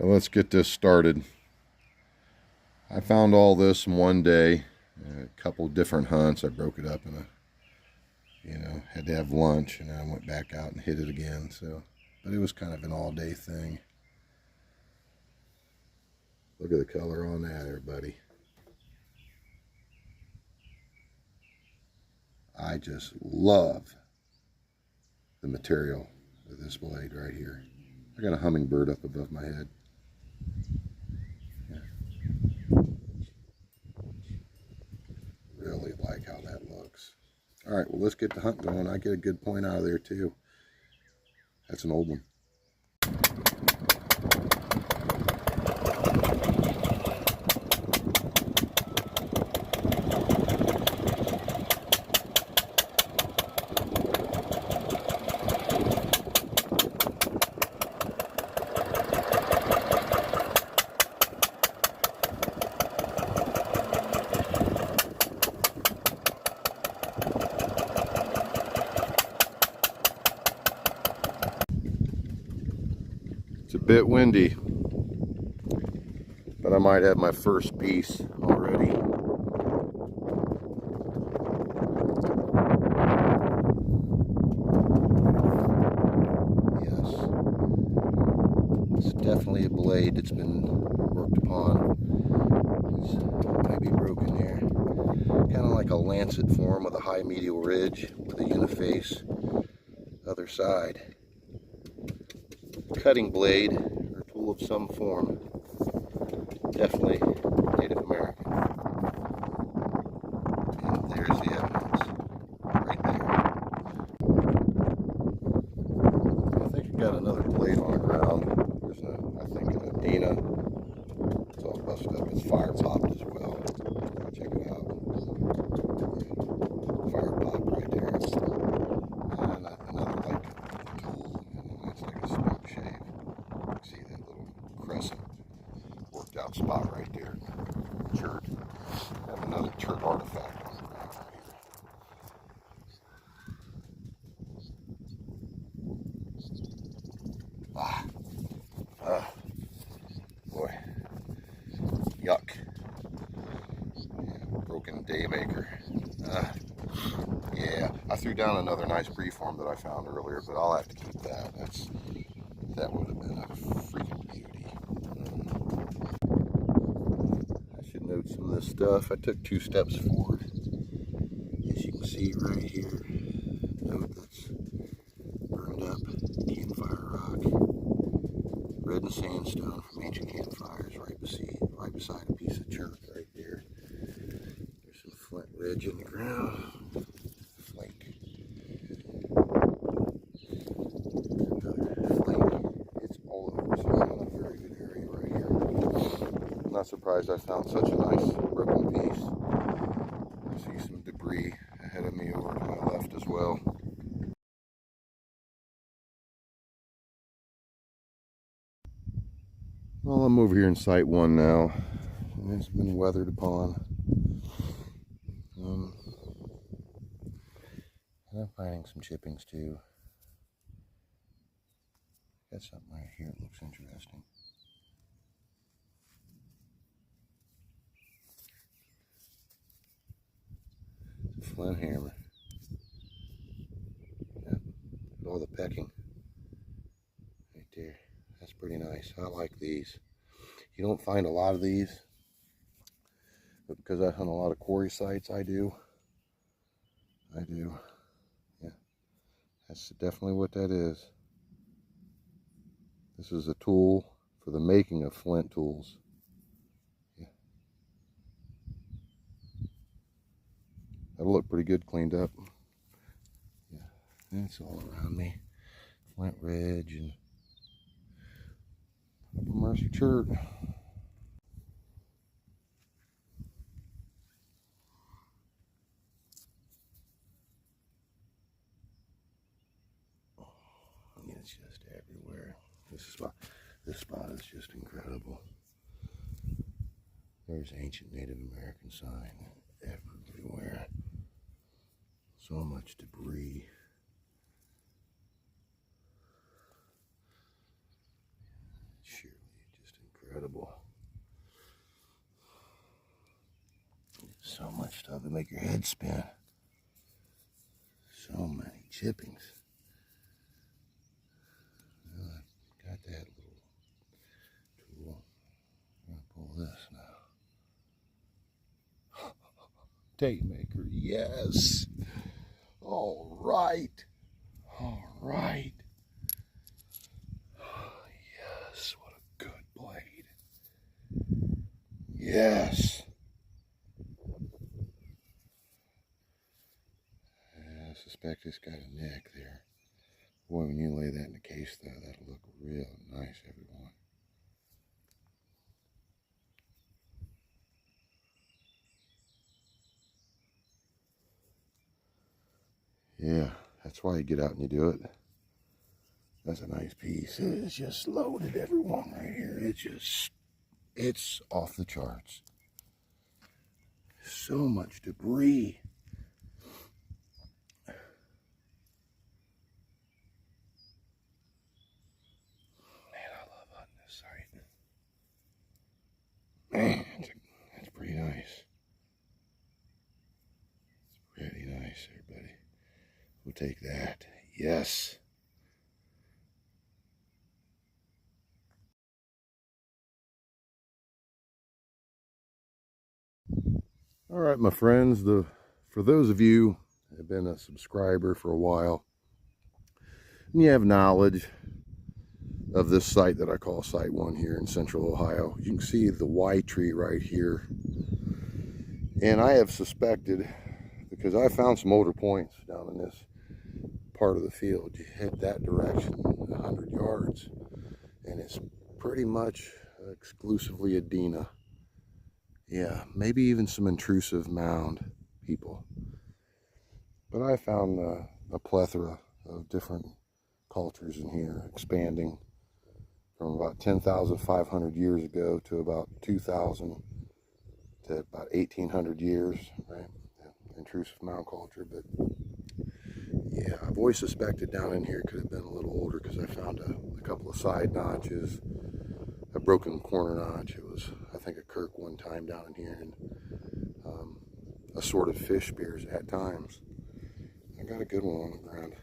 Now let's get this started. I found all this in one day, a couple different hunts. I broke it up in had to have lunch, and then I went back out and hit it again. But it was kind of an all-day thing. Look at the color on that, everybody. I just love the material of this blade right here. I got a hummingbird up above my head. Yeah. Really like how that looks. All right, well, let's get the hunt going. I get a good point out of there too. That's an old one. It's a bit windy, but I might have my first piece already. Yes, it's definitely a blade that's been worked upon. It might be broken there. Kind of like a lancet form with a high medial ridge with a uniface other side. Cutting blade or tool of some form. Definitely Native American. And there's the evidence right there. I think I got another blade on the ground. There's I think an Adina. It's all busted up. It's fire popped as well. Check it out. Fire pop right there. And another like tool. That's like a smoke shave. See that little crescent worked out spot right there. Chert. Have another chert artifact on the ground right here. Boy, yuck. Yeah, broken daymaker. Yeah, I threw down another nice preform that I found earlier, but I'll have to keep that. That would have been a freaking beauty. I should note some of this stuff. I took 2 steps forward. As you can see right here, note that's burned up campfire rock. Red sandstone from ancient campfires right beside a piece of chert right there. There's some flint ridge in the ground. Flake. Another flake. It's all over. So I'm in a very good area right here. I'm not surprised I found such a nice broken piece. I see some debris ahead of me over to my left as well. Well, I'm over here in Site 1 now, and it's been weathered upon. And I'm finding some chippings too. Got something right here that looks interesting. It's a flint hammer. Yeah, all the pecking right there. That's pretty nice. I like these. You don't find a lot of these, but because I hunt a lot of quarry sites, I do. Yeah, that's definitely what that is. This is a tool for the making of flint tools. Yeah. That'll look pretty good cleaned up. Yeah, that's all around me. Flint ridge and Upper Mercer chert. It's just everywhere. This spot is just incredible. There's ancient Native American sign everywhere. So much debris. Surely just So much stuff to make your head spin. So many chippings. Got that little tool. I'm gonna pull this now. Tape maker, yes. All right. All right. Yes, what a good blade. Yes. I suspect it's got a neck there. Boy, when you lay that in the case, though, that'll look real nice, everyone. Yeah, that's why you get out and you do it. That's a nice piece. It's just loaded, everyone, right here. It's off the charts. So much debris. Man, I love hunting this site. Man, that's pretty nice. It's pretty nice, everybody. We'll take that. Yes. All right, my friends. For those of you that have been a subscriber for a while, and you have knowledge of this site that I call Site 1 here in Central Ohio, you can see the Y tree right here. And I have suspected, because I found some older points down in this part of the field, you head that direction 100 yards, and it's pretty much exclusively Adena. Yeah, maybe even some intrusive mound people. But I found a plethora of different cultures in here, expanding from about 10,500 years ago to about 2,000 to about 1,800 years, right? Intrusive mound culture. But yeah, I've always suspected down in here could have been a little older, because I found a couple of side notches, a broken corner notch. It was, I think, a Kirk one time down in here, and assorted fish spears at times. I got a good one on the ground.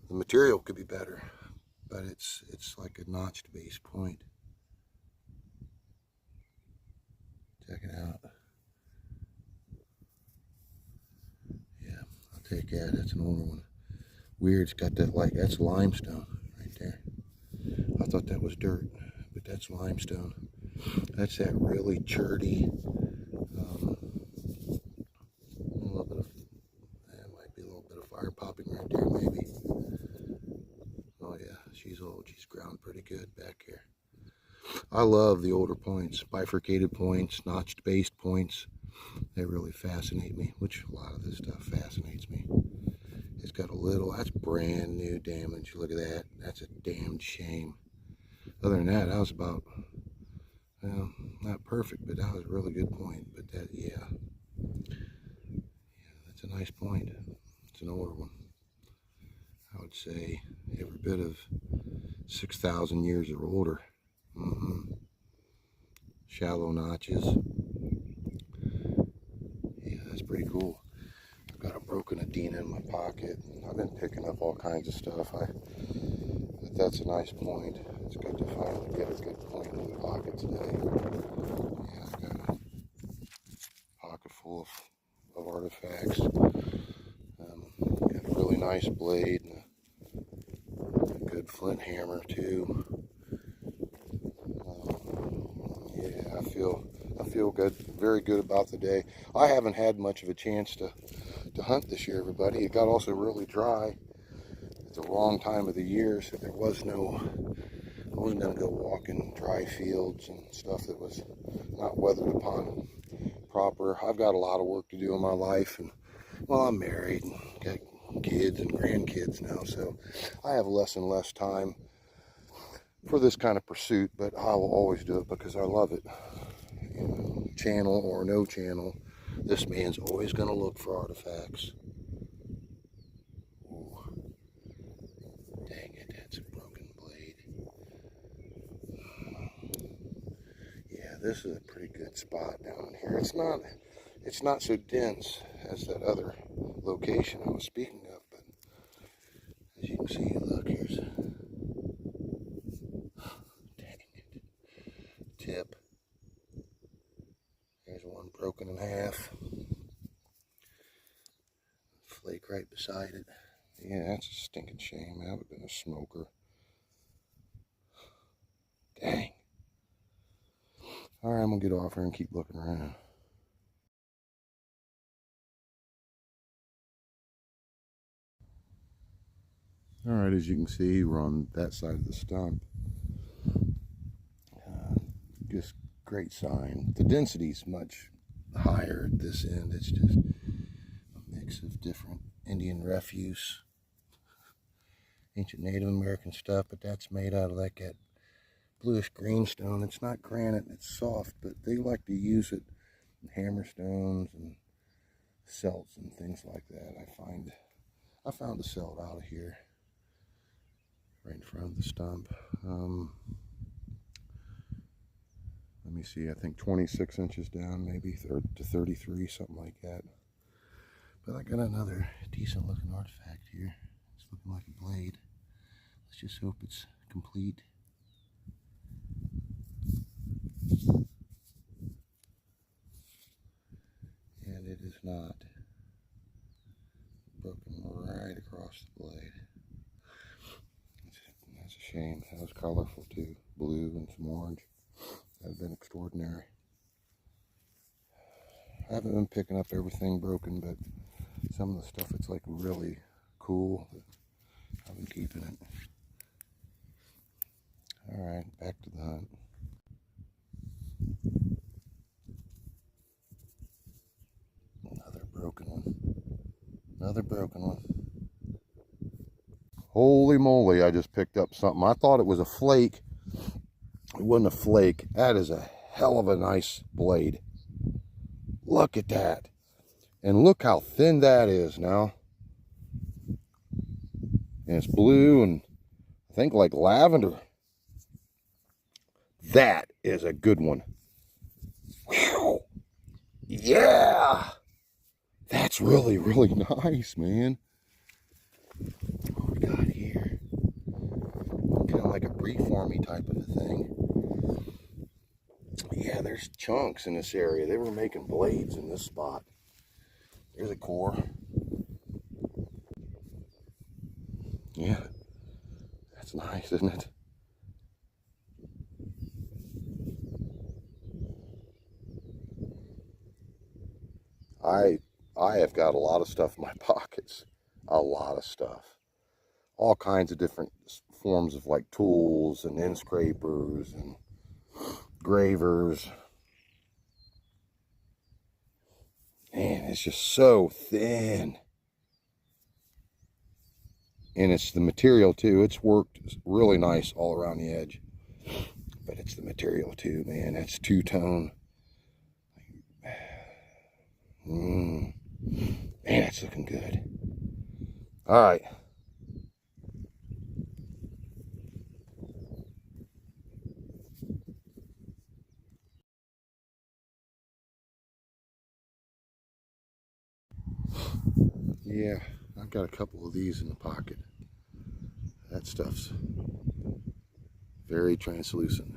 The material could be better, but it's like a notched base point. Check it out. Yeah, I'll take that. That's an older one. Weird, it's got that, like, that's limestone right there. I thought that was dirt, but that's limestone. That's that really churty, a little bit of, that might be a little bit of fire popping right there, maybe. Oh yeah, she's old. She's ground pretty good back here. I love the older points, bifurcated points, notched based points. They really fascinate me, which a lot of this stuff fascinates me. It's got a little, that's brand new damage. Look at that. That's a damned shame. Other than that, I was about, well, not perfect, but that was a really good point. But that, yeah, that's a nice point. It's an older one. I would say every bit of 6,000 years or older. Shallow notches. Yeah, that's pretty cool. I've got a broken Adena in my pocket. I've been picking up all kinds of stuff. But that's a nice point. It's good to finally get a good point in the pocket today. Yeah, I've got a pocket full of artifacts. Got a really nice blade and a good flint hammer too. Yeah, I feel good, very good about the day. I haven't had much of a chance to hunt this year, everybody. It got also really dry at the wrong time of the year, so there was no, I wasn't going to go walk in dry fields and stuff that was not weathered upon proper. I've got a lot of work to do in my life, and well, I'm married and got kids and grandkids now, so I have less and less time for this kind of pursuit, but I will always do it because I love it. You know, channel or no channel, this man's always going to look for artifacts. Ooh. Dang it, that's a broken blade. Yeah, this is a pretty good spot down here. It's not so dense as that other location I was speaking of, but as you can see, look, here's, dang it, tip. There's one broken in half. Flake right beside it. Yeah, that's a stinking shame. That would have been a smoker. Dang. Alright, I'm going to get off here and keep looking around. Alright, as you can see, we're on that side of the stump. Just great sign. The density's much higher at this end. It's just a mix of different Indian refuse, ancient Native American stuff, but that's made out of like that bluish greenstone. It's not granite, it's soft, but they like to use it in hammerstones and celts and things like that. I found a celt out of here, right in front of the stump. Let me see, I think 26 inches down, maybe to 33, something like that. But I got another decent looking artifact here. It's looking like a blade. Let's just hope it's complete. And it is not. Broken right across the blade. That's a shame. That was colorful too. Blue and some orange. That would have been extraordinary. I haven't been picking up everything broken, but some of the stuff that's like really cool, I've been keeping it. Alright, back to the hunt. Another broken one. Another broken one. Holy moly, I just picked up something. I thought it was a flake. It wasn't a flake. That is a hell of a nice blade. Look at that. And look how thin that is now. And it's blue and I think like lavender. That is a good one. Whew. Yeah. That's really, really nice, man. What we got here? Kind of like a preformy type of a thing. Yeah, there's chunks in this area. They were making blades in this spot. There's a core. Yeah, that's nice, isn't it? I have got a lot of stuff in my pockets. A lot of stuff. All kinds of different forms of like tools and end scrapers and gravers. Man, it's just so thin. And it's the material too. It's worked really nice all around the edge. But it's the material too, man. That's two-tone. Man, that's looking good. All right. Yeah, I've got a couple of these in the pocket. That stuff's very translucent.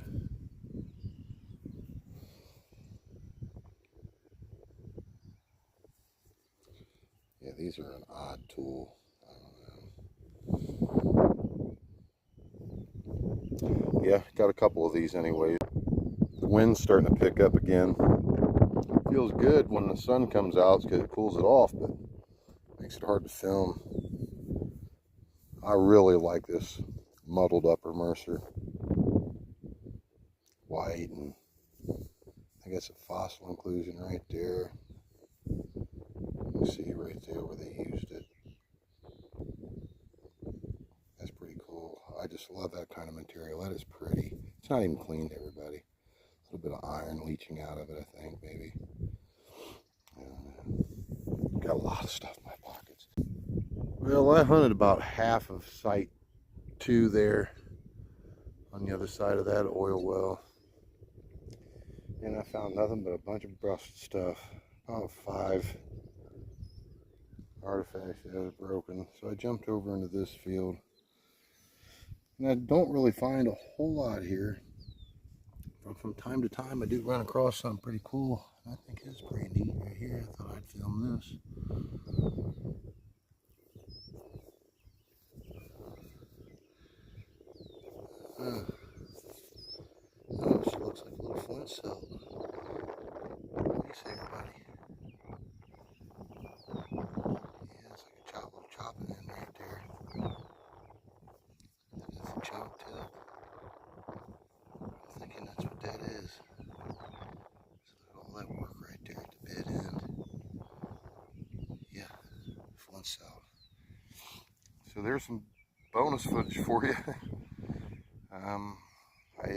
Yeah, these are an odd tool. I don't know. Yeah, got a couple of these anyway. The wind's starting to pick up again. Feels good when the sun comes out because it cools it off, but makes it hard to film. I really like this muddled upper Mercer. White, and I guess a fossil inclusion right there. You see right there where they used it. That's pretty cool. I just love that kind of material. That is pretty. It's not even cleaned, everybody. A little bit of iron leaching out of it, I think, maybe. Got a lot of stuff in my pockets. Well, I hunted about half of Site 2 there on the other side of that oil well. and I found nothing but a bunch of busted stuff. About 5 artifacts that was broken. So I jumped over into this field. And I don't really find a whole lot here. But from time to time I do run across something pretty cool. I think it's pretty neat right here. I thought I'd film this. Oh, this looks like a little flint cell. What do you say, everybody? Yeah, it's like a little chopping in right there. That's a choke tip. I'm thinking that's what that is. So all that work right there at the bed end. Yeah, flint cell. So there's some bonus footage for you. I